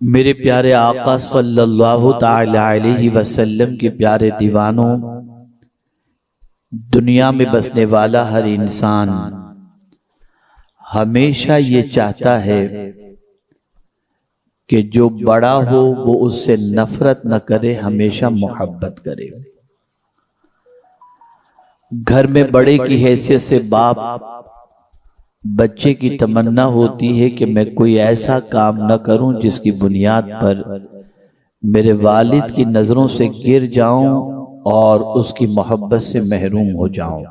میرے پیارے آقا صلی اللہ تعالی علیہ وسلم کے پیارے دیوانوں، دنیا میں بسنے والا ہر انسان ہمیشہ یہ چاہتا ہے کہ جو بڑا ہو وہ اس سے نفرت نہ کرے، ہمیشہ محبت کرے۔ گھر میں بڑے کی حیثیت سے باپ بچے کی تمنا ہوتی ہے کہ میں کوئی ایسا کام نہ کروں جس کی بنیاد پر میرے والد کی نظروں سے گر جاؤں اور اس کی محبت سے محروم ہو جاؤں۔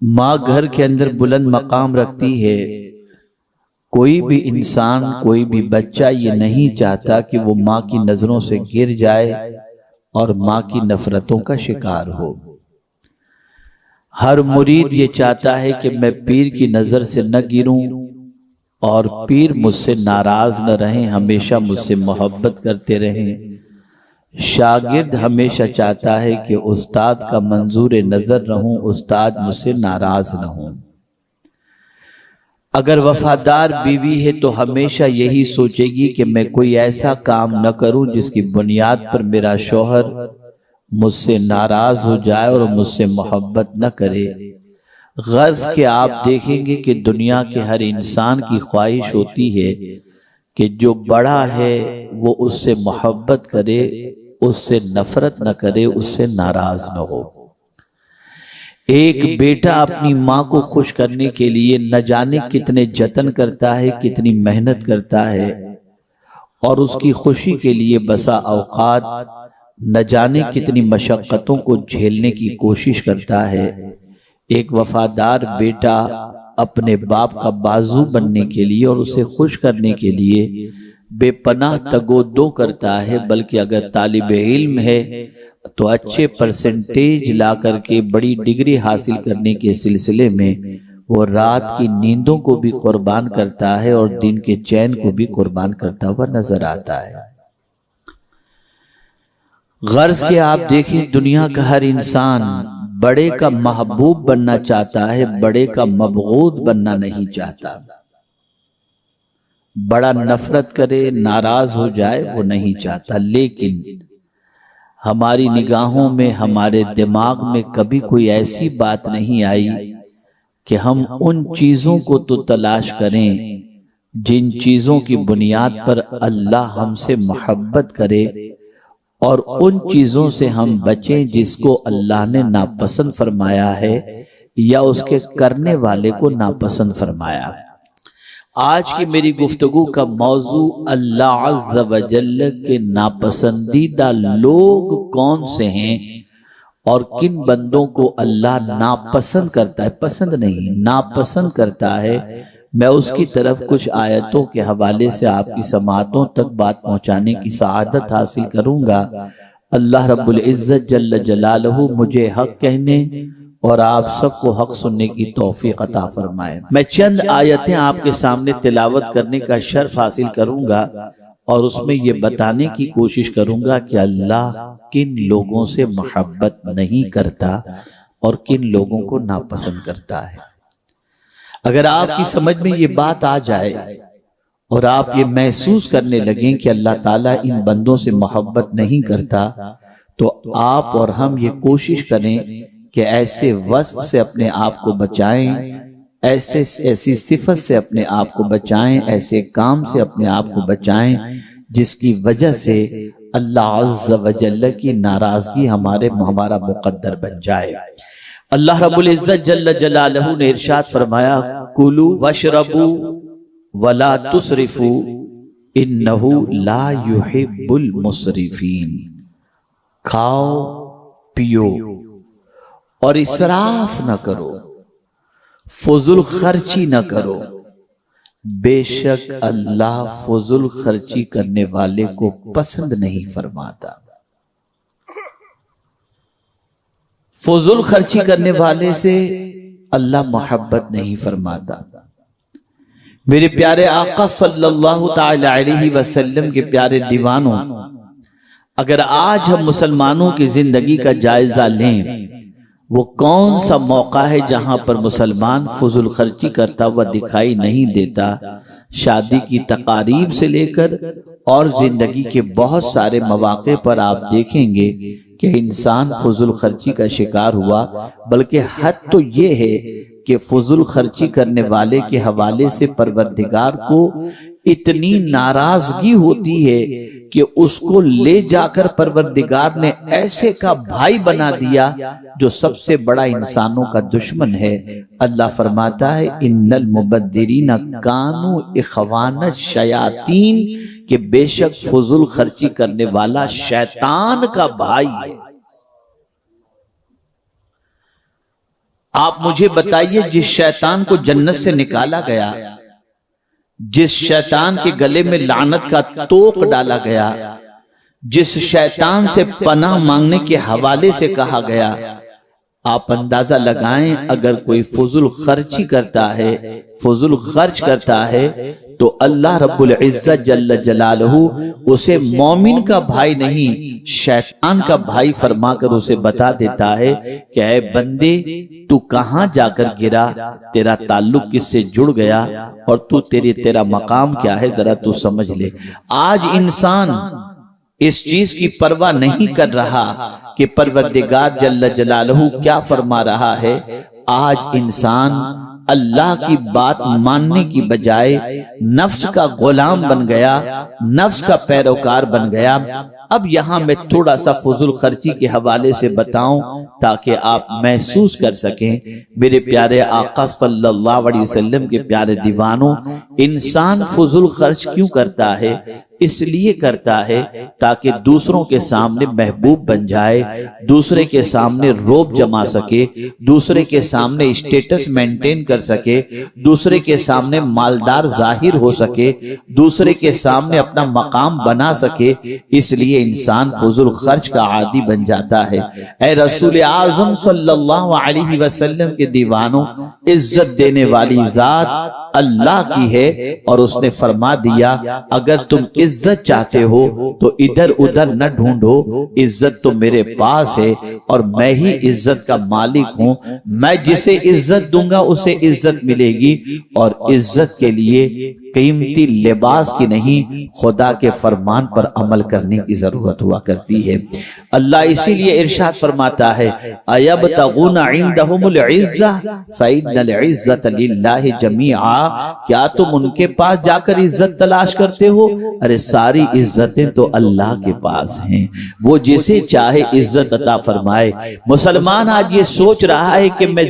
ماں گھر کے اندر بلند مقام رکھتی ہے۔ کوئی بھی انسان، کوئی بھی بچہ یہ نہیں چاہتا کہ وہ ماں کی نظروں سے گر جائے اور ماں کی نفرتوں کا شکار ہو۔ ہر مرید یہ چاہتا ہے کہ میں پیر کی نظر سے نہ گروں اور پیر مجھ سے ناراض نہ رہیں، ہمیشہ مجھ سے محبت کرتے رہیں۔ شاگرد ہمیشہ چاہتا ہے کہ استاد کا منظور نظر رہوں، استاد مجھ سے ناراض نہ ہوں۔ اگر وفادار بیوی ہے تو ہمیشہ یہی سوچے گی کہ میں کوئی ایسا کام نہ کروں جس کی بنیاد پر میرا شوہر مجھ سے ناراض ہو جائے اور مجھ سے محبت نہ کرے۔ غرض کہ آپ دیکھیں گے کہ دنیا کے ہر انسان کی خواہش ہوتی ہے کہ جو بڑا ہے وہ اس سے محبت کرے، اس سے نفرت نہ کرے، اس سے ناراض نہ ہو۔ ایک بیٹا اپنی ماں کو خوش کرنے کے لیے نہ جانے کتنے جتن کرتا ہے، کتنی محنت کرتا ہے، اور اس کی خوشی کے لیے بسا اوقات نہ جانے کتنی مشقتوں کو جھیلنے کی کوشش کرتا ہے۔ ایک وفادار بیٹا اپنے باپ کا بازو بننے کے لیے اور اسے خوش کرنے کے لیے بے پناہ تگودو کرتا ہے، بلکہ اگر طالب علم ہے تو اچھے پرسنٹیج لا کر کے بڑی ڈگری حاصل کرنے کے سلسلے میں وہ رات کی نیندوں کو بھی قربان کرتا ہے اور دن کے چین کو بھی قربان کرتا ہوا نظر آتا ہے۔ غرض کہ آپ دیکھیں دنیا کا ہر انسان بڑے کا محبوب بننا چاہتا ہے، بڑے کا مبغوض بننا نہیں چاہتا۔ بڑا نفرت کرے، ناراض ہو جائے وہ نہیں چاہتا، لیکن ہماری نگاہوں میں، ہمارے دماغ میں کبھی کوئی ایسی بات نہیں آئی کہ ہم ان چیزوں کو تو تلاش کریں جن چیزوں کی بنیاد پر اللہ ہم سے محبت کرے، اور ان چیزوں سے ہم بچیں جس کو اللہ نے ناپسند فرمایا ہے یا اس کے کرنے والے کو ناپسند فرمایا ہے۔ آج کی میری گفتگو کا موضوع اللہ عز و جل کے ناپسندیدہ لوگ کون سے ہیں اور کن بندوں کو اللہ ناپسند کرتا ہے، پسند نہیں ناپسند کرتا ہے۔ میں اس کی طرف کچھ آیتوں کے حوالے سے آپ کی سماعتوں تک بات پہنچانے کی سعادت حاصل کروں گا۔ اللہ رب العزت جل جلالہ مجھے حق کہنے اور آپ سب کو حق سننے کی توفیق عطا فرمائے۔ میں چند آیتیں آپ کے سامنے تلاوت کرنے کا شرف حاصل کروں گا اور اس میں یہ بتانے کی کوشش کروں گا کہ اللہ کن لوگوں سے محبت نہیں کرتا اور کن لوگوں کو ناپسند کرتا ہے۔ اگر آپ کی سمجھ میں یہ بات آ جائے اور آپ یہ محسوس کرنے لگیں کہ اللہ تعالیٰ ان بندوں سے محبت نہیں کرتا، تو آپ اور ہم یہ کوشش کریں کہ ایسے وصف سے اپنے آپ کو بچائیں، ایسی صفت سے اپنے آپ کو بچائیں، ایسے کام سے اپنے آپ کو بچائیں جس کی وجہ سے اللہ عز و جل کی ناراضگی ہمارا مقدر بن جائے۔ اللہ رب العزت جل جلالہ نے ارشاد فرمایا، کلوا واشربوا ولا تسرفوا انہ لا یحب المسرفین۔ کھاؤ پیو اور اسراف نہ کرو، فضول خرچی نہ کرو، بے شک اللہ فضول خرچی کرنے والے کو پسند نہیں فرماتا۔ فضول خرچی کرنے والے سے اللہ محبت نہیں فرماتا۔ میرے پیارے آقا صلی اللہ تعالی علیہ وسلم کے پیارے دیوانوں، اگر آج ہم مسلمانوں کی زندگی کا جائزہ لیں، وہ کون سا موقع ہے جہاں پر مسلمان فضول خرچی کرتا ہوا دکھائی نہیں دیتا؟ شادی کی تقاریب سے لے کر اور زندگی کے بہت سارے مواقع پر آپ دیکھیں گے کہ انسان فضول خرچی کا شکار ہوا، بلکہ حد تو یہ ہے کہ فضول خرچی کرنے والے کے حوالے سے پروردگار کو اتنی ناراضگی ہوتی ہے کہ اس کو لے جا کر پروردگار نے ایسے کا بھائی بنا دیا جو سب سے بڑا انسانوں کا دشمن ہے۔ اللہ فرماتا ہے ان المبذرین کانوا اخوان الشیاطین، کہ بے شک فضول خرچی کرنے والا شیطان کا بھائی ہے۔ آپ مجھے بتائیے، جس شیطان کو جنت سے نکالا گیا، جس شیطان کے گلے میں لعنت کا توق ڈالا گیا، جس شیطان سے پناہ مانگنے کے حوالے سے کہا گیا، آپ اندازہ لگائیں اگر کوئی فضول خرچی کرتا ہے، فضول خرچ کرتا ہے، تو اللہ رب العزت جل جلالہ اسے مومن کا بھائی نہیں شیطان کا بھائی فرما کر اسے بتا دیتا ہے کہ اے بندے، تو کہاں جا کر گرا، تیرا تعلق کس سے جڑ گیا، اور تیرا مقام کیا ہے، ذرا تو سمجھ لے۔ آج انسان اس چیز کی پرواہ نہیں کر رہا کہ پروردگار جل جلالہ کیا فرما رہا ہے۔ آج انسان اللہ کی بات ماننے کی بجائے نفس کا غلام بن گیا، نفس کا پیروکار بن گیا۔ اب یہاں میں تھوڑا سا فضول خرچی کے حوالے سے بتاؤں تاکہ آپ محسوس کر سکیں۔ میرے پیارے آقا صلی اللہ علیہ وسلم کے پیارے دیوانوں، انسان فضول خرچ کیوں کرتا ہے؟ اس لیے کرتا ہے تاکہ دوسروں کے سامنے محبوب بن جائے، دوسرے کے سامنے روب جما سکے، دوسرے کے سامنے اسٹیٹس مینٹین کر سکے، دوسرے کے سامنے مالدار ظاہر ہو سکے، دوسرے کے سامنے اپنا مقام بنا سکے۔ اس لیے انسان فضول خرچ کا عادی بن جاتا ہے۔ اے رسول اعظم صلی اللہ علیہ وسلم کے دیوانوں، عزت دینے والی ذات اللہ کی ہے، اور اس نے فرما دیا اگر تم عزت چاہتے ہو تو ادھر ادھر نہ ڈھونڈو، عزت تو میرے پاس ہے اور میں ہی عزت کا مالک ہوں۔ میں جسے عزت دوں گا اسے عزت ملے گی، اور عزت کے لیے قیمتی لباس کی نہیں، خدا کے فرمان پر عمل کرنے کی ضرورت ہوا کرتی ہے۔ اللہ اسی لیے ارشاد فرماتا ہے اَيَبْتَغُونَ عِنْدَهُمُ الْعِزَّةَ فَإِنَّ الْعِزَّةَ لِلَّهِ جَمِيعًا، کیا تم ان کے پاس جا کر عزت تلاش کرتے ہو؟ ارے ساری عزتیں تو اللہ کے پاس ہیں، وہ جسے چاہے عزت عطا فرمائے۔ مسلمان آج یہ سوچ رہا ہے کہ میں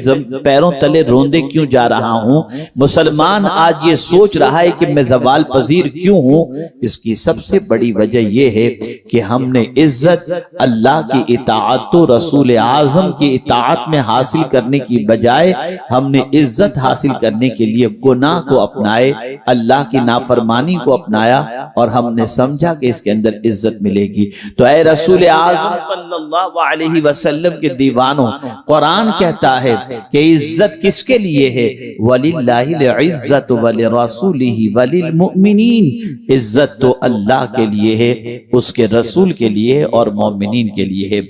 پیروں تلے روندے کیوں جا رہا ہوں، مسلمان آج یہ سوچ رہا ہے کہ میں زوال پذیر کیوں ہوں؟ اس کی سب سے بڑی وجہ یہ ہے کہ ہم نے عزت اللہ کی اطاعت و رسول اعظم کی اطاعت میں حاصل کرنے کی بجائے ہم نے عزت حاصل کرنے کے لیے گناہ کو اپنائے، اللہ کی نافرمانی کو اپنایا، اور ہم نے سمجھا کہ اس کے اندر عزت ملے گی۔ تو اے رسول اعظم صلی اللہ علیہ وسلم کے دیوانوں، قرآن کہتا ہے کہ عزت کس کے لیے ہے؟ وَلِلَّهِ الْعِزَّةُ وَلِرَسُولِهِ وَلِلْمُؤْمِنِينَ، عزت تو اللہ کے لیے ہے، اس کے رسول کے لیے ہے اور مومنین کے لیے ہے۔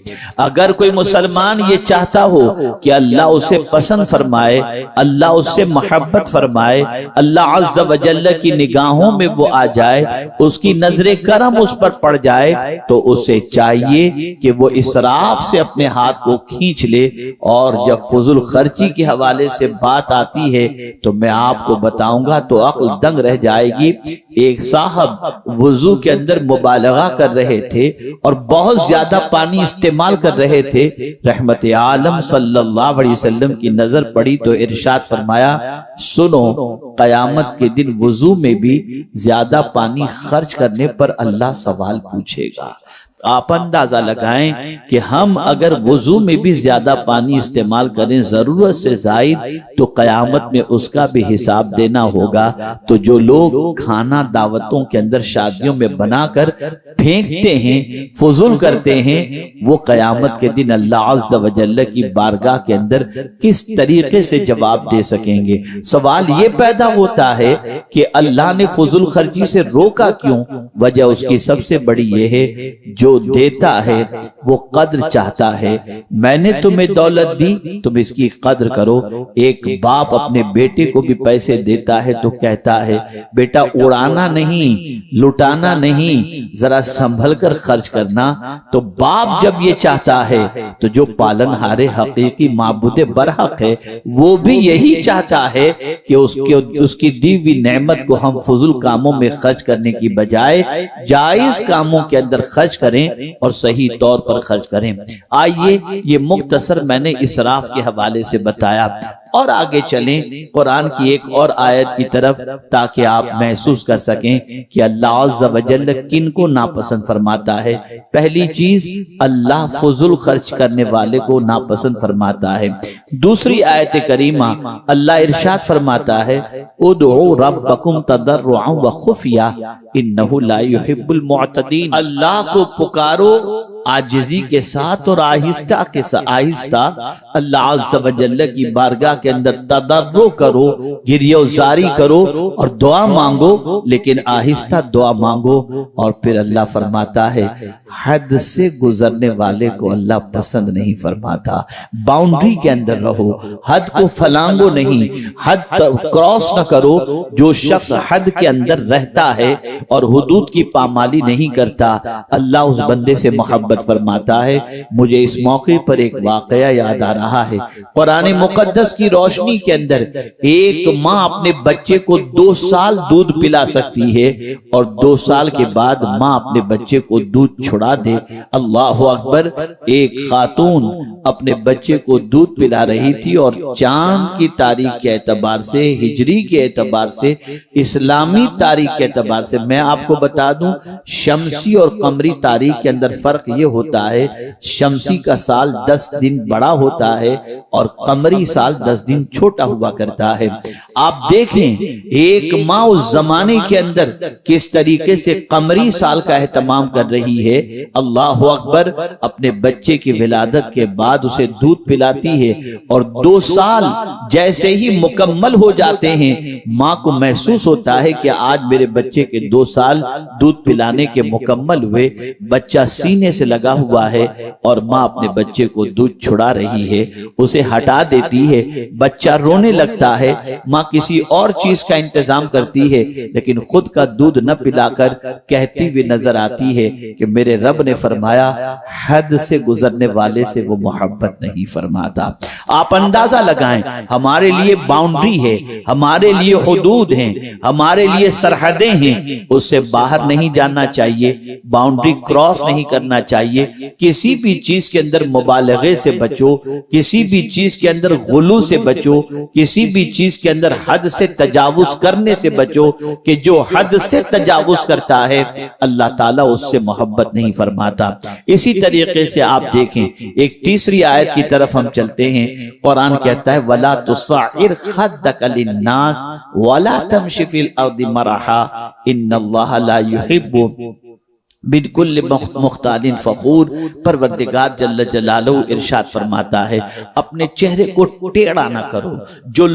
اگر کوئی مسلمان یہ چاہتا ہو کہ اللہ اسے پسند فرمائے، اللہ اس سے محبت فرمائے، اللہ عز و جل کی نگاہوں میں وہ آ جائے، اس کی نظر کرم اس پر پڑ جائے، تو اسے چاہیے کہ وہ اسراف سے اپنے ہاتھ کو کھینچ لے۔ اور جب فضول خرچی کے حوالے سے بات آتی ہے تو میں آپ کو بتاؤں گا تو عقل دنگ رہ جائے گی۔ ایک صاحب وضو کے اندر مبالغہ کر رہے تھے اور بہت زیادہ پانی استعمال کر رہے تھے، رحمت عالم صلی اللہ علیہ وسلم کی نظر پڑی تو ارشاد فرمایا سنو، قیامت کے دن وضو میں بھی زیادہ پانی خرچ کرنے پر اللہ سوال پوچھے گا۔ آپ اندازہ لگائیں کہ ہم اگر وضو میں بھی زیادہ پانی استعمال کریں ضرورت سے زائد تو قیامت میں اس کا بھی حساب دینا ہوگا۔ تو جو لوگ کھانا دعوتوں کے اندر شادیوں میں بنا کر پھینکتے ہیں، فضول کرتے ہیں، وہ قیامت کے دن اللہ عز و جل کی بارگاہ کے اندر کس طریقے سے جواب دے سکیں گے؟ سوال یہ پیدا ہوتا ہے کہ اللہ نے فضول خرچی سے روکا کیوں؟ وجہ اس کی سب سے بڑی یہ ہے جو جو دیتا ہے وہ قدر چاہتا ہے۔ میں نے تمہیں دولت دی، تم اس کی قدر کرو۔ ایک باپ اپنے بیٹے کو بھی پیسے دیتا ہے تو کہتا ہے بیٹا اڑانا نہیں، لٹانا نہیں، ذرا سنبھل کر خرچ کرنا۔ تو باپ جب یہ چاہتا ہے تو جو پالنہار حقیقی معبود برحق ہے وہ بھی یہی چاہتا ہے کہ اس کی دی ہوئی نعمت کو ہم فضول کاموں میں خرچ کرنے کی بجائے جائز کاموں کے اندر خرچ کریں اور صحیح طور پر خرچ کریں۔ آئیے یہ مختصر میں نے اسراف کے حوالے سے بتایا، اور آگے چلیں قرآن کی ایک اور آیت کی طرف تاکہ آپ محسوس کر سکیں کہ اللہ عز و جل کن کو ناپسند فرماتا ہے۔ پہلی چیز، اللہ فضول خرچ کرنے والے کو ناپسند فرماتا ہے۔ دوسری آیت کریمہ اللہ ارشاد فرماتا ہے ادعوا ربکم تضرعا وخفیا انہ لا يحب المعتدین۔ اللہ کو پکارو عاجزی کے ساتھ اور آہستہ اللہ عز و جل کی بارگاہ کے اندر تضرع کرو، گریہ زاری کرو اور دعا مانگو، لیکن آہستہ دعا مانگو۔ اور پھر اللہ فرماتا ہے حد سے گزرنے والے کو اللہ پسند نہیں فرماتا۔ باؤنڈری کے اندر رہو، حد کو فلانگو نہیں، حد کراس نہ کرو۔ جو شخص حد کے اندر رہتا ہے اور حدود کی پامالی نہیں کرتا، اللہ اس بندے سے محبت فرماتا ہے۔ مجھے اس موقع پر ایک واقعہ یاد آ رہا ہے۔ قرآن مقدس کی روشنی کے اندر ایک ماں اپنے بچے کو 2 سال دودھ پلا سکتی ہے اور 2 سال کے بعد ماں اپنے بچے کو دودھ چھڑا دے۔ اللہ اکبر۔ ایک خاتون اپنے بچے کو دودھ پلا رہی تھی اور چاند کی تاریخ کے اعتبار سے، ہجری کے اعتبار سے، اسلامی تاریخ کے اعتبار سے میں آپ کو بتا دوں شمسی اور قمری تاریخ کے اندر فرق یہ ہوتا ہے شمسی کا سال 10 دن بڑا ہوتا ہے اور قمری سال 10 دن چھوٹا ہوا کرتا ہے۔ آپ دیکھیں ایک ماں اس زمانے کے اندر کس طریقے سے قمری سال کا اہتمام کر رہی ہے۔ اللہ اکبر۔ اپنے بچے کی ولادت کے بعد اسے دودھ پلاتی ہے اور 2 سال جیسے ہی مکمل ہو جاتے ہیں ماں کو محسوس ہوتا ہے کہ آج میرے بچے کے 2 سال دودھ پلانے کے مکمل ہوئے۔ بچہ سینے سے لگا ہوا ہے اور ماں اپنے بچے کو دودھ چھڑا رہی ہے، اسے ہٹا دیتی ہے، بچہ رونے لگتا ہے، ماں کسی اور چیز کا انتظام کرتی ہے لیکن خود کا دودھ نہ پلا کر کہتی ہوئی نظر آتی ہے کہ میرے رب نے فرمایا حد سے گزرنے والے سے وہ محبت نہیں فرماتا۔ آپ اندازہ لگائیں ہمارے لیے باؤنڈری ہے، ہمارے لیے حدود ہیں، ہمارے لیے سرحدیں ہیں، اس سے باہر نہیں جانا چاہیے، باؤنڈری کراس نہیں کرنا چاہیے۔ کسی بھی چیز کے اندر مبالغے سے بچو، کسی بھی چیز کے اندر غلو سے بچو، کسی بھی چیز کے اندر حد سے تجاوز کرنے سے بچو کہ جو حد سے تجاوز کرتا ہے اللہ تعالیٰ اس سے محبت نہیں فرماتا۔ اسی طریقے سے آپ دیکھیں ایک تیسری آیت کی طرف ہم چلتے ہیں۔ قرآن کہتا ہے وَلَا تُصَعِّرْ خَدَّكَ لِلنَّاسِ وَلَا تَمْشِ فِي الْأَرْضِ مَرَحًا إِنَّ اللَّهَ لَا يُحِبُّ بالکل مختال فخور۔ پروردگار جل جلالہ ارشاد فرماتا ہے اپنے چہرے کو ٹیڑھا نہ کرو۔ جو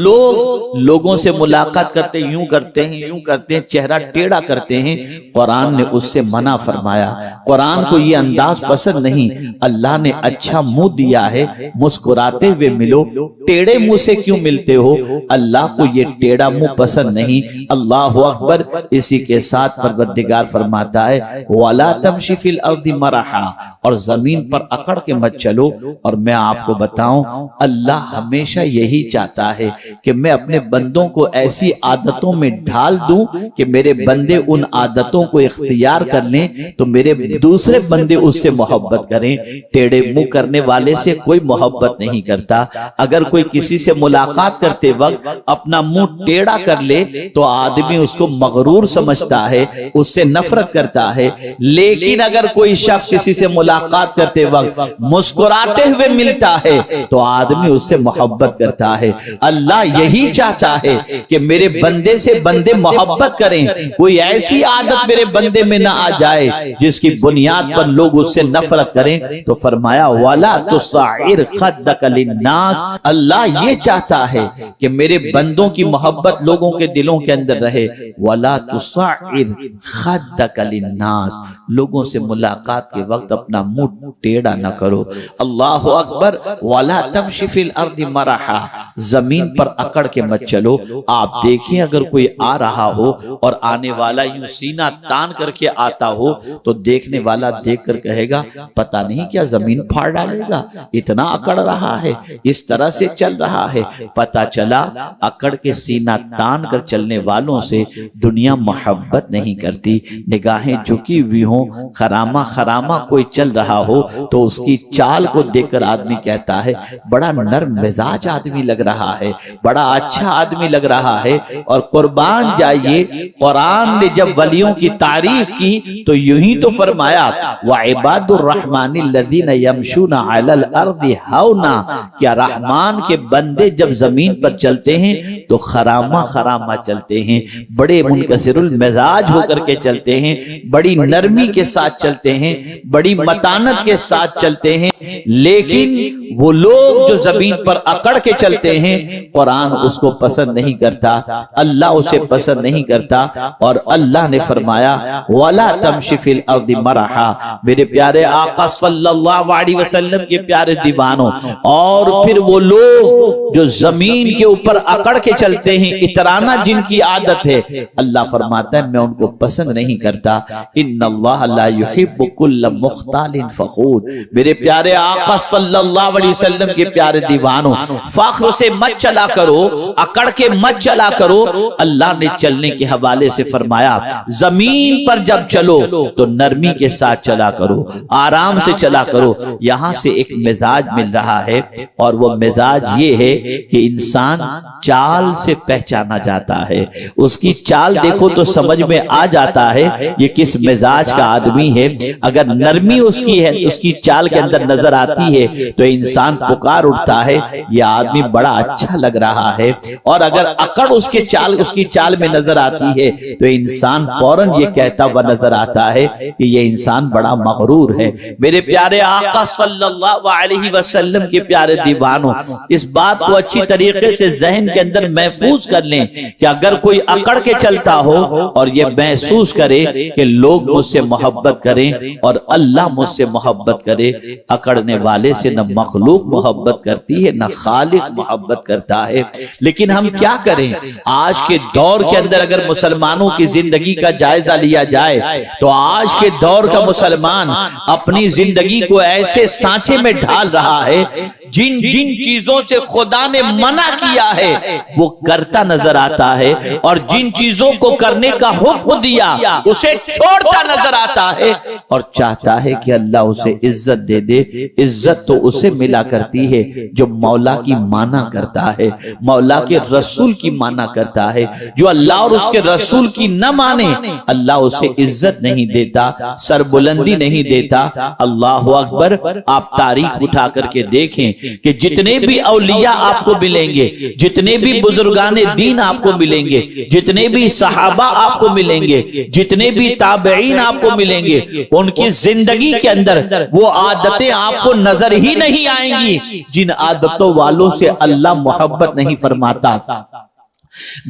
لوگوں سے ملاقات کرتے یوں کرتے ہیں، چہرہ ٹیڑھا کرتے ہیں، قرآن نے اس سے منع فرمایا۔ قرآن کو یہ انداز پسند نہیں۔ اللہ نے اچھا منہ دیا ہے، مسکراتے ہوئے ملو، ٹیڑھے منہ سے کیوں ملتے ہو؟ اللہ کو یہ ٹیڑھا منہ پسند نہیں۔ اللہ اکبر۔ اسی کے ساتھ پروردگار فرماتا ہے وَلَا تَمْشِ فِي الْأَرْضِ مَرَحًا، اور زمین پر اکڑ کے مت چلو۔ اور میں آپ کو بتاؤں اللہ ہمیشہ یہی چاہتا ہے کہ میں اپنے بندوں کو ایسی عادتوں میں ڈھال دوں کہ میرے بندے ان عادتوں کو اختیار کر لیں تو میرے دوسرے بندے اس سے محبت کریں۔ ٹیڑے منہ کرنے والے سے کوئی محبت نہیں کرتا۔ اگر کوئی کسی سے ملاقات کرتے وقت اپنا منہ ٹیڑھا کر لے تو آدمی اس کو مغرور سمجھتا ہے، اس سے نفرت کرتا ہے۔ لیکن اگر کوئی شخص کسی سے ملاقات کرتے وقت مسکراتے ہوئے ملتا ہے تو آدمی اس سے محبت کرتا ہے۔ اللہ یہی چاہتا ہے کہ میرے بندے سے بندے محبت کریں، کوئی ایسی عادت میرے بندے میں نہ آ جائے جس کی بنیاد پر لوگ اس سے نفرت کریں۔ تو فرمایا وَلَا تُصَعِّرْ خَدَّكَ لِلنَّاسِ، اللہ یہ چاہتا ہے کہ میرے بندوں کی محبت لوگوں کے دلوں کے اندر رہے۔ وَلَا تُصَعِّرْ خَدَّكَ لِلنَّاسِ، لوگوں سے ملاقات کے وقت اپنا منہ ٹیڑھا نہ کرو۔ اللہ اکبر۔ وَلَا تَمْشِ فِي الْأَرْضِ مَرَحًا، زمین پر اکڑ کے مت چلو۔ آپ دیکھیں اگر کوئی آ رہا ہو اور آنے والا یوں سینہ تان کر کے آتا ہو تو دیکھنے والا دیکھ کر کہے گا پتہ نہیں کیا زمین پھاڑ ڈالے گا، اتنا اکڑ رہا ہے، اس طرح سے چل رہا ہے۔ پتہ چلا اکڑ کے سینہ تان کر چلنے والوں سے دنیا محبت نہیں کرتی۔ نگاہیں جھکی ہوئی ہوں، خرامہ خرامہ کوئی چل رہا ہو تو اس کی چال کو دیکھ کر آدمی کہتا ہے بڑا نرم مزاج آدمی لگ رہا ہے، بڑا اچھا آدمی لگ رہا ہے۔ اور قربان جائیے قرآن نے جب ولیوں کی تعریف کی تو یوں ہی تو فرمایا وَعِبَادُ الرَّحْمَنِ الَّذِينَ يَمْشُونَ عَلَى الْأَرْضِ هَوْنًا، کیا رحمان کے بندے جب زمین پر چلتے ہیں تو خرامہ خرامہ چلتے ہیں، بڑے منکسر المزاج ہو کر کے چلتے ہیں، بڑی نرمی کے ساتھ چلتے ہیں، بڑی متانت کے ساتھ چلتے ہیں۔ لیکن وہ لوگ جو زمین پر اکڑ کے چلتے ہیں قرآن اس کو پسند نہیں کرتا، اللہ اسے پسند نہیں کرتا۔ اور اللہ نے فرمایا وَلَا تَمْشِ فِي الْأَرْضِ مَرَحًا، میرے پیارے آقا صلی اللہ علیہ وسلم کے پیارے دیوانوں، اور پھر وہ لوگ جو زمین کے اوپر اکڑ کے چلتے ہیں، اترانا جن کی عادت ہے، اللہ فرماتا ہے میں ان کو پسند نہیں کرتا۔ ان اللہ لا يحب كل مختال فخور، میرے پیارے آقا صلی اللہ علیہ وسلم کے پیارے دیوانوں، فخر سے مت چلا کرو، اکڑ کے مت چلا کرو۔ اللہ نے چلنے کے حوالے سے فرمایا زمین پر جب چلو تو نرمی کے ساتھ چلا کرو، آرام سے چلا کرو۔ یہاں سے ایک مزاج مل رہا ہے، اور وہ مزاج یہ ہے کہ انسان چال سے پہچانا جاتا ہے، اس کی چال دیکھو تو سمجھ میں آ جاتا ہے یہ کس مزاج کا آدمی ہے۔ اگر نرمی اس کی ہے، اس کی چال کے اندر نظر آتی ہے تو انسان پکار اٹھتا ہے یہ آدمی بڑا اچھا لگ رہا ہے، اور اگر اکڑ اس کی چال میں نظر آتی ہے تو انسان فوراً یہ کہتا ہوا نظر آتا ہے کہ یہ انسان بڑا مغرور ہے۔ میرے پیارے آقا صلی اللہ علیہ وسلم کے پیارے دیوانوں، اس بات کو اچھی طریقے سے ذہن کے اندر محفوظ کر لیں کہ اگر کوئی اکڑ کے چلتا ہو اور یہ محسوس کرے کہ لوگ مجھ سے محبت کریں اور اللہ مجھ سے محبت کرے، اکڑنے والے سے نہ مخلوق محبت کرتی ہے نہ خالق محبت کرتا ہے۔ لیکن ہم کیا کریں؟ آج کے دور کے اندر اگر مسلمانوں کی زندگی کا جائزہ لیا جائے تو آج کے دور کا مسلمان اپنی زندگی کو ایسے سانچے میں ڈھال رہا ہے جن چیزوں سے خدا نے منع کیا ہے وہ کرتا نظر آتا ہے، اور جن چیزوں کو کرنے کا حکم دیا اسے چھوڑتا نظر آتا ہے، اور چاہتا ہے کہ اللہ اسے عزت دے دے۔ عزت تو اسے ملا کرتی ہے جو مولا کی مانا کرتا ہے، مولا کے رسول کی مانا کرتا ہے۔ جو اللہ اور اس کے رسول کی نہ مانے اللہ اسے عزت نہیں دیتا، سربلندی نہیں دیتا۔ اللہ اکبر۔ آپ تاریخ اٹھا کر کے دیکھیں کہ جتنے بھی اولیاء آپ کو ملیں گے، جتنے بھی بزرگان دین آپ کو ملیں گے، جتنے بھی صحابہ آپ کو ملیں گے، جتنے بھی تابعین آپ کو ملیں گے، ان کی زندگی کے اندر وہ عادتیں آپ کو نظر ہی نہیں آئیں گی جن عادتوں والوں سے اللہ محبت نہیں فرماتا،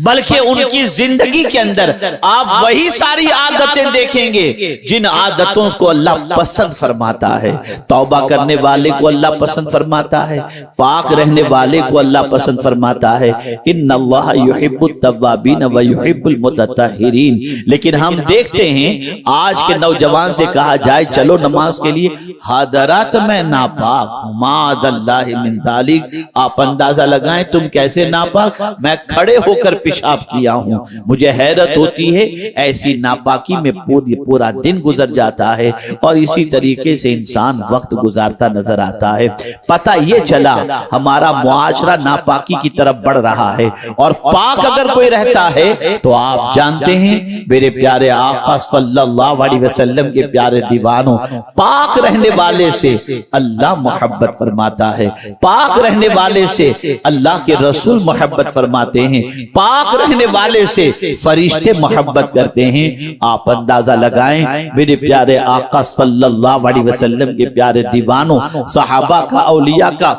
بلکہ ان کی زندگی کے اندر آپ وہی ساری عادتیں دیکھیں گے جن عادتوں کو اللہ پسند فرماتا ہے۔ توبہ کرنے والے کو اللہ پسند فرماتا ہے، پاک رہنے والے کو اللہ پسند فرماتا ہے۔ ان اللہ یحب التوابین ویحب المتطہرین۔ لیکن ہم دیکھتے ہیں آج کے نوجوان سے کہا جائے چلو نماز کے لیے، حضرات میں ناپاک ہوں، معاذ اللہ من ذالک۔ آپ اندازہ لگائیں تم کیسے ناپاک؟ میں کھڑے ہو کر پیشاب کیا ہوں۔ مجھے حیرت ہوتی ہے ایسی ناپاکی میں پورا دن گزر جاتا ہے، اور اسی طریقے سے انسان وقت گزارتا نظر آتا ہے۔ پتہ یہ چلا ہمارا معاشرہ ناپاکی کی طرف بڑھ رہا ہے، اور پاک اگر کوئی رہتا ہے تو آپ جانتے ہیں میرے پیارے آقا صلی اللہ علیہ وسلم کے پیارے دیوانوں، پاک رہنے والے سے اللہ محبت فرماتا ہے، پاک رہنے والے سے اللہ کے رسول محبت فرماتے ہیں، پاک رہنے والے سے فرشتے محبت کرتے ہیں۔ آپ اندازہ لگائیں میرے پیارے آقا صلی اللہ علیہ وسلم کے پیارے دیوانوں، صحابہ کا، اولیاء کا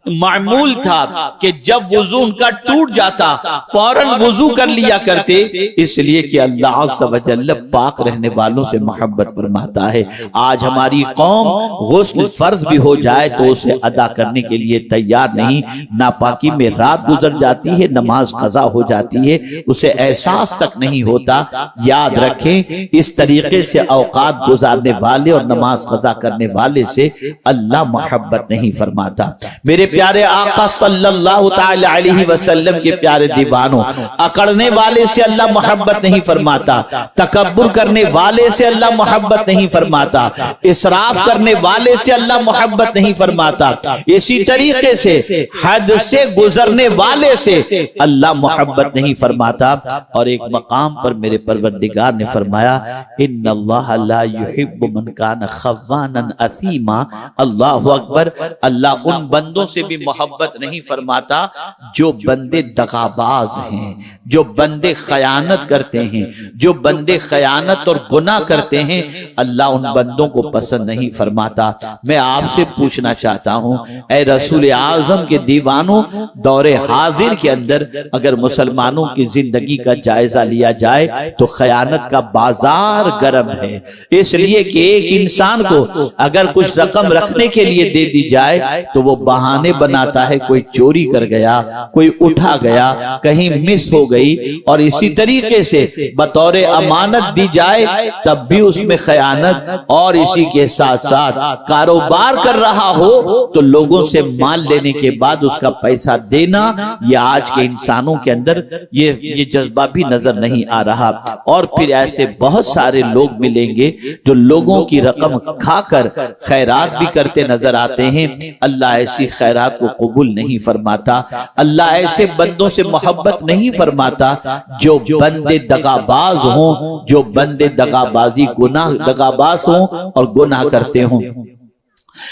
معمول تھا کہ جب وضو ان کا ٹوٹ جاتا فوراً وضو کر لیا کرتے، اس لیے کہ اللہ عز و جل پاک رہنے والوں سے محبت فرماتا ہے۔ آج ہماری قوم غسل فرض بھی ہو جائے تو اسے ادا کرنے کے لیے تیار نہیں، ناپاکی میں رات گزر جاتی ہے، نماز قضا ہو جاتی ہے، اسے احساس تک نہیں ہوتا۔ یاد رکھیں اس طریقے سے اوقات گزارنے والے اور نماز قضا کرنے والے سے اللہ محبت نہیں فرماتا۔ میرے پیارے آقا صلی اللہ تعالی علیہ وسلم کے پیارے دیوانوں، اکڑنے والے سے اللہ محبت نہیں فرماتا، تکبر کرنے والے سے اللہ محبت نہیں فرماتا، اسراف کرنے والے سے اللہ محبت نہیں فرماتا، اسی طریقے سے حد سے گزرنے والے سے اللہ محبت نہیں فرماتا۔ اور ایک مقام پر میرے پروردگار نے فرمایا ان اللہ لا يحب من کان خوانا اثیما، اللہ اکبر، اللہ ان بندوں سے بھی محبت نہیں فرماتا جو بندے دغاباز ہیں، جو بندے خیانت کرتے ہیں، جو بندے خیانت اور گناہ کرتے ہیں، اللہ ان بندوں کو پسند نہیں فرماتا۔ میں آپ سے پوچھنا چاہتا ہوں اے رسول اعظم کے دیوانوں، دور حاضر کے اندر اگر مسلمانوں کی زندگی کا جائزہ لیا جائے تو خیانت کا بازار گرم ہے، اس لیے کہ ایک انسان کو اگر کچھ رقم رکھنے کے لیے دے دی جائے تو وہ بہانے بناتا ہے، کوئی چوری کر گیا، کوئی اٹھا گیا، کہیں مس ہو گئی، اور اسی طریقے سے بطور امانت دی جائے تب بھی اس میں خیانت، اور اسی کے ساتھ ساتھ کاروبار کر رہا ہو تو لوگوں سے مال لینے کے بعد اس کا پیسہ دینا، یہ آج کے انسانوں کے اندر یہ جذبہ بھی نظر نہیں آ رہا۔ اور پھر ایسے بہت سارے لوگ ملیں گے جو لوگوں کی رقم کھا کر خیرات بھی کرتے نظر آتے ہیں، اللہ ایسی خیرات کو قبول نہیں فرماتا، اللہ ایسے بندوں سے محبت نہیں فرماتا جو بندے دغاباز ہوں، جو بندے دغابازی دغاباز ہوں اور گناہ کرتے ہوں۔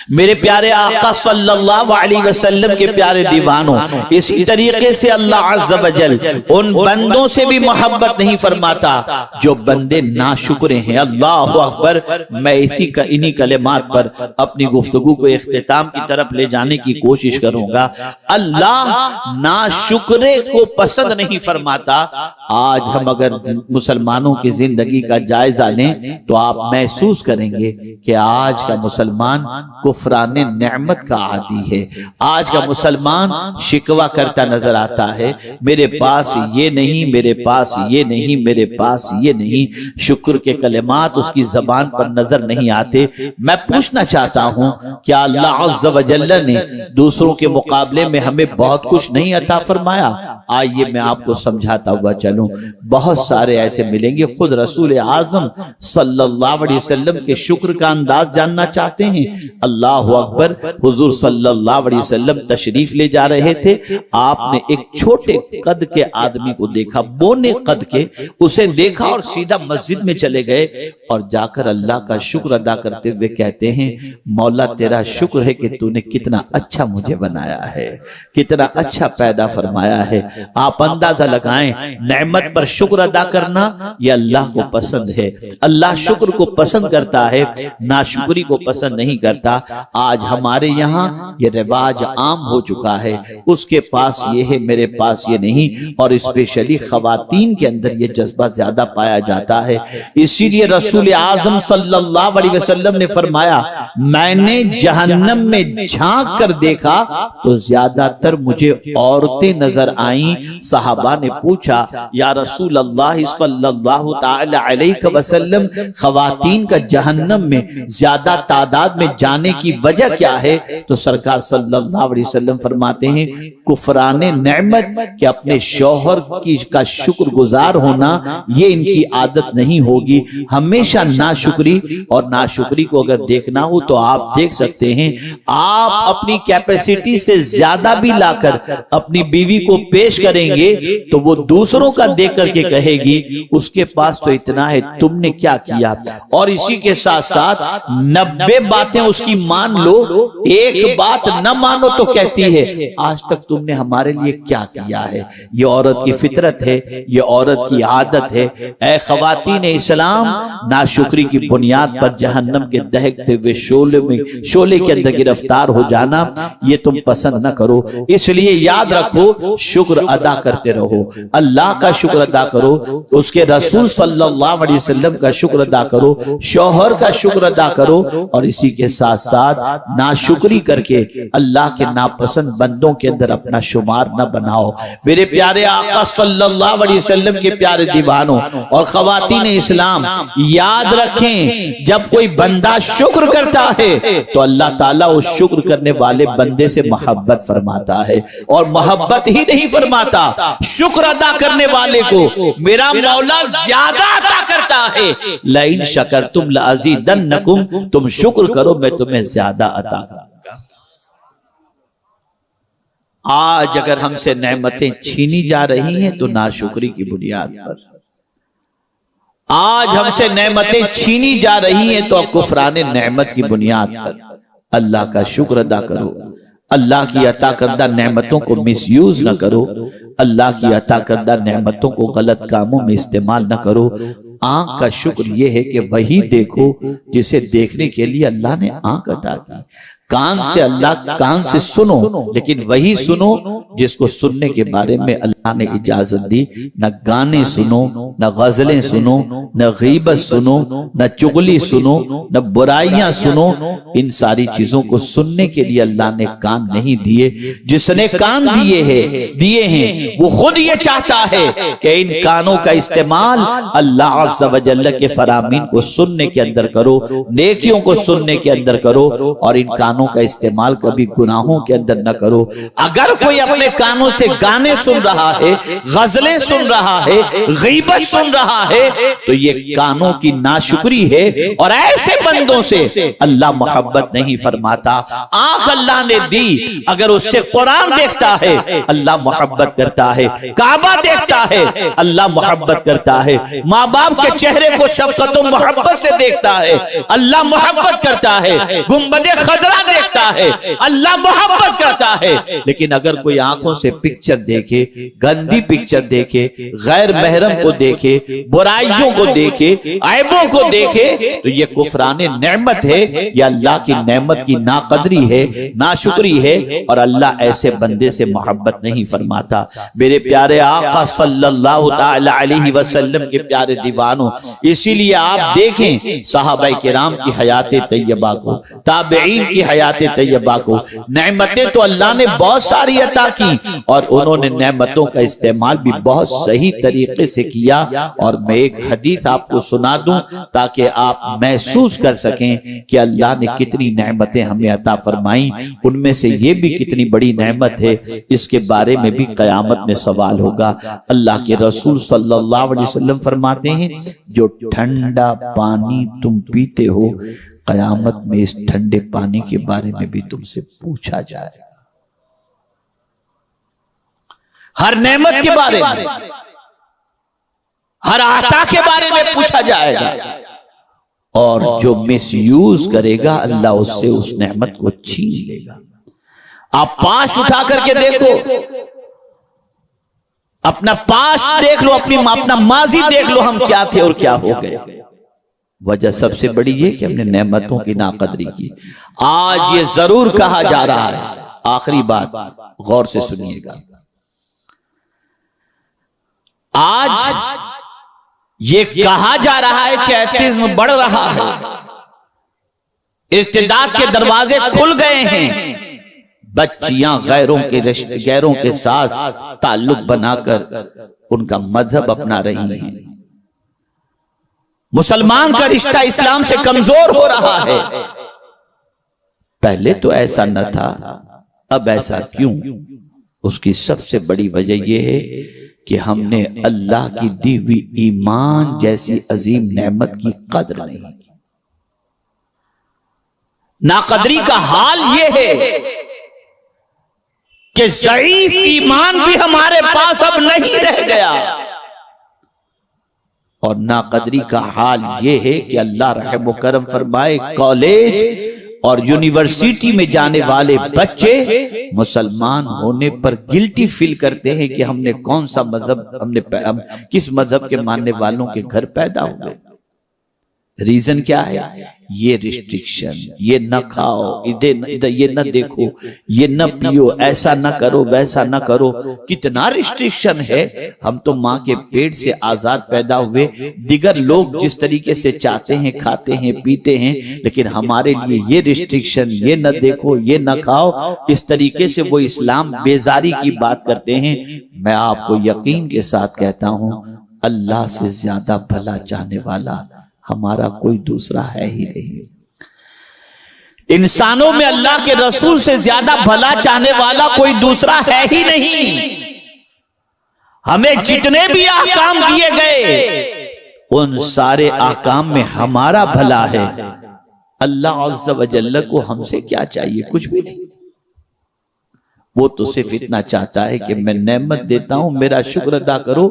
میرے پیارے آقا صلی اللہ علیہ وسلم کے پیارے دیوانوں، اسی طریقے سے اللہ عز و جل ان بندوں سے بھی محبت نہیں فرماتا جو بندے ناشکرے ہیں۔ اللہ اکبر، میں انہی کلمات پر اپنی گفتگو کو اختتام کی طرف لے جانے کی کوشش کروں گا۔ اللہ ناشکرے کو پسند نہیں فرماتا۔ آج ہم اگر مسلمانوں کی زندگی کا جائزہ لیں تو آپ محسوس کریں گے کہ آج کا مسلمان کفران نعمت کا عادی ہے، آج کا مسلمان شکوہ کرتا نظر آتا ہے، میرے پاس یہ نہیں، میرے پاس یہ نہیں، میرے پاس یہ نہیں، شکر کے کلمات اس کی زبان پر نظر نہیں آتے۔ میں پوچھنا چاہتا ہوں کیا اللہ عز و جل نے دوسروں کے مقابلے میں ہمیں بہت کچھ نہیں عطا فرمایا؟ آئیے میں آپ کو سمجھاتا ہوا چلوں، بہت سارے ایسے ملیں گے، خود رسول اعظم صلی اللہ علیہ وسلم کے شکر کا انداز جاننا چاہتے ہیں۔ اللہ اکبر، حضور صلی اللہ علیہ وسلم تشریف لے جا رہے تھے، آپ نے ایک چھوٹے قد کے آدمی کو دیکھا، بونے قد کے، اسے دیکھا اور سیدھا مسجد میں چلے گئے اور جا کر اللہ کا شکر ادا کرتے ہوئے کہتے ہیں مولا تیرا شکر ہے کہ تو نے کتنا اچھا مجھے بنایا ہے، کتنا اچھا پیدا فرمایا ہے۔ آپ اندازہ لگائیں نعمت پر شکر ادا کرنا یہ اللہ کو پسند ہے، اللہ شکر کو پسند کرتا ہے، ناشکری کو پسند نہیں کرتا۔ آج ہمارے یہاں یہ رواج عام ہو چکا ہے، اس کے پاس یہ ہے میرے پاس یہ نہیں، اور اسپیشلی خواتین کے اندر یہ جذبہ زیادہ پایا جاتا ہے۔ اسی لیے رسول اعظم صلی اللہ علیہ وسلم نے فرمایا میں نے جہنم میں جھانک کر دیکھا تو زیادہ تر مجھے عورتیں نظر آئیں۔ صحابہ نے پوچھا یا رسول اللہ صلی اللہ تعالی علیہ وسلم خواتین کا جہنم میں زیادہ تعداد میں جانے کی وجہ کیا ہے؟ تو سرکار صلی اللہ علیہ وسلم فرماتے ہیں کفران نعمت، کہ اپنے شوہر کا شکر گزار ہونا یہ ان کی عادت نہیں ہوگی، ہمیشہ ناشکری، اور ناشکری کو اگر دیکھنا ہو تو آپ دیکھ سکتے ہیں، آپ اپنی کیپیسٹی سے زیادہ بھی لا کر اپنی بیوی کو پیش کریں گے تو وہ دوسروں کا دیکھ کر کے کہے گی اس کے پاس تو اتنا ہے، تم نے کیا کیا؟ اور اسی کے ساتھ ساتھ 90 باتیں اس کی کی مان لو، ایک بات نہ مانو تو کہتی ہے آج تک تم نے ہمارے لیے کیا کیا ہے۔ یہ عورت کی فطرت ہے، یہ عورت کی عادت ہے۔ اے خواتین اسلام، ناشکری کی بنیاد پر جہنم کے دہکتے ہوئے شعلے کے اندر گرفتار ہو جانا یہ تم پسند نہ کرو۔ اس لیے یاد رکھو، شکر ادا کرتے رہو، اللہ کا شکر ادا کرو، اس کے رسول صلی اللہ علیہ وسلم کا شکر ادا کرو، شوہر کا شکر ادا کرو، اور اسی کے ساتھ ساتھ ناشکری کر کے اللہ کے ناپسند بندوں کے اندر اپنا شمار نہ بناؤ۔ میرے پیارے آقا صلی اللہ علیہ وسلم کے پیارے دیوانوں اور خواتین اسلام، یاد رکھیں جب کوئی بندہ شکر کرتا ہے تو اللہ تعالیٰ اس شکر کرنے والے بندے سے محبت فرماتا ہے، اور محبت ہی نہیں فرماتا، شکر ادا کرنے والے کو میرا مولا زیادہ عطا کرتا ہے۔ لئن شکرتم لازیدنکم، تم شکر کرو میں تمہیں زیادہ عطا کروں گا۔ آج اگر ہم سے نعمتیں چھینی جا رہی ہیں تو ناشکری کی بنیاد پر، آج ہم سے نعمتیں چھینی جا رہی ہیں تو کفران نعمت کی بنیاد پر۔ اللہ کا شکر ادا کرو، اللہ کی عطا کردہ نعمتوں کو مس یوز نہ کرو، اللہ کی عطا کردہ نعمتوں کو غلط کاموں میں استعمال نہ کرو۔ آنکھ کا شکر یہ ہے کہ وہی دیکھو جسے دیکھنے کے لیے اللہ نے آنکھ عطا کی۔ کان سے سنو، لیکن وہی سنو جس کو سننے کے بارے میں اللہ نے اجازت دی۔ نہ گانے سنو، نہ غزلیں سنو، نہ غیبت سنو، نہ چغلی سنو، نہ برائیاں سنو۔ ان ساری چیزوں کو سننے کے لیے اللہ نے کان نہیں دیے۔ جس نے کان دیے ہیں وہ خود یہ چاہتا ہے کہ ان کانوں کا استعمال اللہ عز و جل کے فرامین کو سننے کے اندر کرو، نیکیوں کو سننے کے اندر کرو، اور ان کانوں کا استعمال کبھی گناہوں کے اندر نہ کرو۔ اگر کوئی اپنے کانوں سے گانے سن رہا ہے، غزلیں سن رہا ہے، غیبت سن رہا ہے، تو یہ کانوں کی ناشکری ہے، اور ایسے بندوں سے اللہ محبت نہیں فرماتا۔ آنکھ اللہ نے دی، اگر اس سے قرآن دیکھتا ہے اللہ محبت کرتا ہے، کعبہ دیکھتا ہے اللہ محبت کرتا ہے، ماں باپ کے چہرے کو شفقت و محبت سے دیکھتا ہے اللہ محبت کرتا ہے، گنبد خضرا دیکھتا ہے اللہ محبت کرتا ہے۔ لیکن اگر کوئی آنکھوں سے پکچر دیکھے، گندی پکچر دیکھے، غیر محرم کو دیکھے، برائیوں کو دیکھے، عیبوں کو دیکھے، تو یہ کفران نعمت ہے، یہ اللہ کی نعمت کی ناقدری ہے، ناشکری ہے، اور اللہ ایسے بندے سے محبت نہیں فرماتا۔ میرے پیارے آقا صلی اللہ تعالی علیہ وسلم کے پیارے دیوانوں، اسی لیے آپ دیکھیں صحابہ کرام کی حیات طیبہ کو، تابعین کی حیات طیبہ کو، نعمتیں تو اللہ نے بہت ساری عطا کی، اور انہوں نے نعمتوں کا استعمال بھی بہت صحیح طریقے سے کیا۔ اور میں ایک حدیث آپ کو سنا دوں تاکہ آپ محسوس کر سکیں کہ اللہ نے کتنی نعمتیں ہمیں عطا فرمائیں، ان میں سے یہ بھی کتنی بڑی نعمت ہے، اس کے بارے میں بھی قیامت میں سوال ہوگا۔ اللہ کے رسول صلی اللہ علیہ وسلم فرماتے ہیں جو ٹھنڈا پانی تم پیتے ہو، قیامت میں اس ٹھنڈے پانی کے بارے میں بھی تم سے پوچھا جائے گا۔ ہر نعمت کے بارے میں، ہر عطا کے بارے میں پوچھا جائے گا، اور جو مس یوز کرے گا اللہ اس سے اس نعمت کو چھین لے گا۔ آپ پاس اٹھا کر کے دیکھو، اپنا پاس دیکھ لو، اپنا ماضی دیکھ لو، ہم کیا تھے اور کیا ہو گئے۔ وجہ سب سے بڑی یہ کہ ہم نے نعمتوں کی ناقدری کی۔ آج یہ ضرور کہا جا رہا ہے، آخری بات غور سے سنیے گا، آج یہ کہا جا رہا ہے کہ ایتھیزم بڑھ رہا ہے، ارتداد کے دروازے کھل گئے ہیں، بچیاں غیروں کے ساتھ تعلق بنا کر ان کا مذہب اپنا رہی ہیں، مسلمان کا رشتہ اسلام سے کمزور ہو رہا ہے۔ پہلے تو ایسا نہ تھا، اب ایسا کیوں؟ اس کی سب سے بڑی وجہ یہ ہے کہ ہم نے اللہ کی دی ہوئی ایمان جیسی عظیم نعمت کی قدر نہیں کی۔ ناقدری کا حال یہ ہے کہ ضعیف ایمان بھی ہمارے پاس اب نہیں رہ گیا، اور ناقدری کا حال یہ ہے کہ اللہ رحم و کرم فرمائے، کالج اور یونیورسٹی میں جانے والے بچے مسلمان ہونے پر گلٹی فیل کرتے ہیں کہ ہم نے کون سا مذہب ہم کس مذہب کے ماننے والوں کے گھر پیدا ہوئے. ریزن کیا ہے؟ یہ ریسٹرکشن، یہ نہ کھاؤ، ادھر یہ نہ دیکھو، یہ نہ پیو، ایسا نہ کرو، ویسا نہ کرو. کتنا ریسٹرکشن ہے. ہم تو ماں کے پیٹ سے آزاد پیدا ہوئے، دیگر لوگ جس طریقے سے چاہتے ہیں کھاتے ہیں پیتے ہیں، لیکن ہمارے لیے یہ ریسٹرکشن، یہ نہ دیکھو، یہ نہ کھاؤ، اس طریقے سے وہ اسلام بیزاری کی بات کرتے ہیں. میں آپ کو یقین کے ساتھ کہتا ہوں، اللہ سے زیادہ بھلا چاہنے والا ہمارا کوئی دوسرا ہے ہی نہیں. انسانوں میں اللہ کے رسول سے زیادہ بھلا چاہنے والا کوئی دوسرا ہے ہی نہیں. ہمیں جتنے بھی احکام دیے گئے ان سارے احکام میں ہمارا بھلا ہے. اللہ عز و جل کو ہم سے کیا چاہیے؟ کچھ بھی نہیں. وہ تو صرف اتنا چاہتا ہے کہ میں نعمت دیتا ہوں، میرا شکر ادا کرو.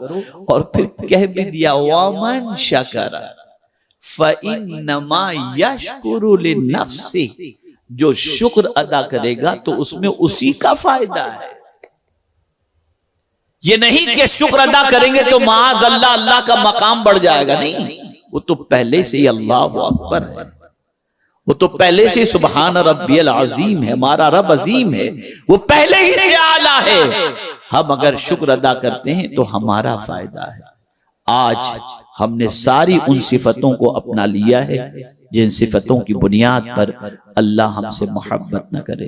اور پھر کہہ بھی دیا وَمَنْ شَكَرَ فَإِنَّمَا يَشْكُرُ لِنَفْسِهِ، جو شکر ادا کرے گا تو اس میں اسی کا فائدہ ہے. یہ نہیں کہ شکر ادا کریں گے تو معاذ اللہ اللہ کا مقام بڑھ جائے گا. نہیں، وہ تو پہلے سے ہی اللہ اکبر ہے، وہ تو پہلے سے سبحان ربی العظیم ہے. ہمارا رب عظیم ہے، وہ پہلے ہی سے اعلیٰ ہے. ہم اگر شکر ادا کرتے ہیں تو ہمارا فائدہ ہے. آج ہم نے ساری ان صفتوں کو اپنا لیا ہے جن صفتوں کی بنیاد پر اللہ ہم سے محبت نہ کرے.